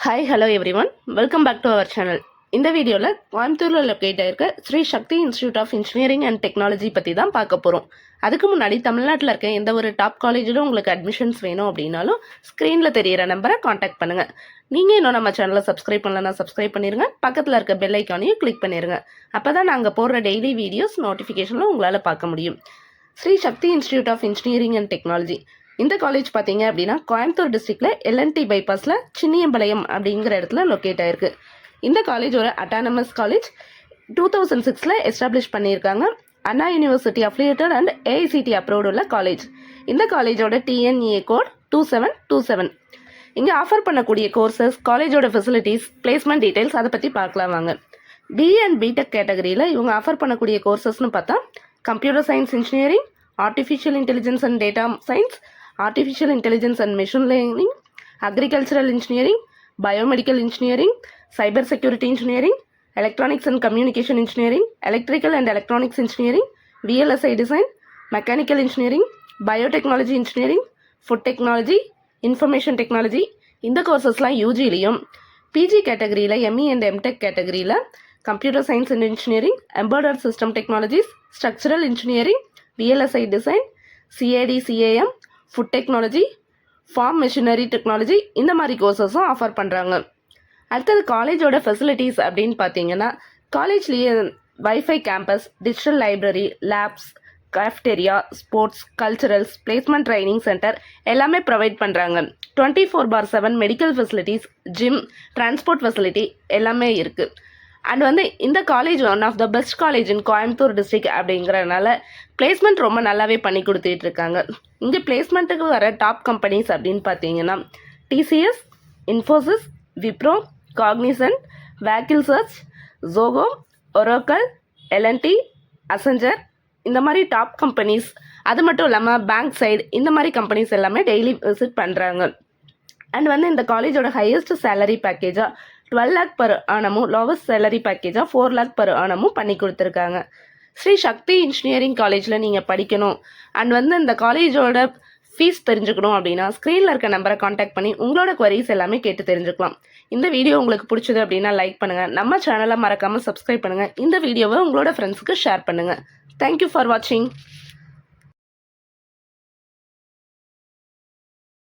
Hi hello everyone welcome back to our channel. இந்த வீடியோவில் கோயம்புத்தூரில் லொக்கேட் ஆயிருக்க Shri Sakthi institute of engineering and technology பற்றி தான் பார்க்க போகிறோம். அதுக்கு முன்னாடி தமிழ்நாட்டில் இருக்க எந்த ஒரு டாப் காலேஜிலும் உங்களுக்கு அட்மிஷன்ஸ் வேணும் அப்படின்னாலும் ஸ்க்ரீனில் தெரியிற நம்பரை காண்டாக்ட் பண்ணுங்கள். நீங்கள் இன்னும் நம்ம சேனலை சப்ஸ்கிரைப் பண்ணலன்னா சப்ஸ்கிரைப் பண்ணிடுங்க. பக்கத்தில் இருக்க பெல் ஐக்கானையும் கிளிக் பண்ணிடுங்க. அப்போ தான் நாங்கள் போடுற டெய்லி வீடியோஸ் நோட்டிஃபிகேஷனில் உங்களால் பார்க்க முடியும். Shri Sakthi institute of engineering and technology இந்த காலேஜ் பார்த்தீங்க அப்படின்னா கோயம்புத்தூர் டிஸ்ட்ரிக்டில் எல்என்டி பைபாஸில் சின்னியம்பாளையம் அப்படிங்கிற இடத்துல லொக்கேட் ஆயிருக்கு. இந்த காலேஜ் ஒரு அட்டானமஸ் காலேஜ். 2006 எஸ்டாப்ளிஷ் பண்ணியிருக்காங்க. Anna university affiliated and AICTE approved உள்ள காலேஜ். இந்த காலேஜோட டிஎன்இஏ கோட் 2727. இங்கே ஆஃபர் பண்ணக்கூடிய கோர்சஸ், காலேஜோட ஃபெசிலிட்டிஸ், பிளேஸ்மெண்ட் டீட்டெயில்ஸ் அதை பற்றி பார்க்கலாம் வாங்க. பிஏ அண்ட் பிடெக் கேட்டகரியில் இவங்க ஆஃபர் பண்ணக்கூடிய கோர்சஸ்னு பார்த்தா computer science engineering, artificial intelligence and data science, artificial intelligence and machine learning, agricultural engineering, biomedical engineering, cyber security engineering, electronics and communication engineering, electrical and electronics engineering, VLSI design, mechanical engineering, biotechnology engineering, food technology, information technology. இந்த கோர்சஸ்லாம் யூஜிலையும், PG கேட்டகரியில் ME and MTech கேட்டகரியில் computer science and engineering, embedded system technologies, structural engineering, VLSI design, CAD CAM, food technology, farm machinery technology, இந்த மாதிரி கோர்சஸும் offer பண்ணுறாங்க. அடுத்தது காலேஜோட ஃபெசிலிட்டிஸ் அப்படின்னு பார்த்தீங்கன்னா காலேஜ்லேயே wifi campus, digital library, labs, cafeteria, sports, culturals, placement training centre எல்லாமே provide பண்ணுறாங்க. 24/7 medical facilities, gym, transport facility எல்லாமே இருக்குது. அண்ட் இந்த college one of the best college in Coimbatore district அப்படிங்கிறதுனால பிளேஸ்மெண்ட் ரொம்ப நல்லாவே பண்ணி கொடுத்துட்டு இருக்காங்க. இங்கே பிளேஸ்மெண்ட்டுக்கு வர டாப் கம்பெனிஸ் அப்படின்னு பார்த்தீங்கன்னா டிசிஎஸ், இன்ஃபோசிஸ், விப்ரோ, காக்னிசன்ட், வேக்கில் சர்ச், ஜோகோ, ஒரோக்கல், எல்என்டி, அசஞ்சர், இந்த மாதிரி டாப் கம்பெனிஸ். அது மட்டும் இல்லாமல் பேங்க் சைடு இந்த மாதிரி கம்பெனிஸ் எல்லாமே டெய்லி விசிட் பண்ணுறாங்க. அண்ட் இந்த காலேஜோட ஹையஸ்ட் சேலரி பேக்கேஜாக 12 lakh per annum, lowest salary பேக்கேஜாக 4 lakh per annum பண்ணி கொடுத்துருக்காங்க. ஸ்ரீ சக்தி இன்ஜினியரிங் காலேஜில் நீங்கள் படிக்கணும் அண்ட் இந்த காலேஜோட ஃபீஸ் தெரிஞ்சுக்கணும் அப்படின்னா ஸ்க்ரீனில் இருக்க நம்பரை காண்டாக்ட் பண்ணி உங்களோட குவரிஸ் எல்லாமே கேட்டு தெரிஞ்சுக்கலாம். இந்த வீடியோ உங்களுக்கு பிடிச்சது அப்படின்னா லைக் பண்ணுங்கள். நம்ம சேனலை மறக்காமல் சப்ஸ்கிரைப் பண்ணுங்கள். இந்த வீடியோவை உங்களோட ஃப்ரெண்ட்ஸுக்கு ஷேர் பண்ணுங்கள். தேங்க்யூ ஃபார் வாட்சிங்.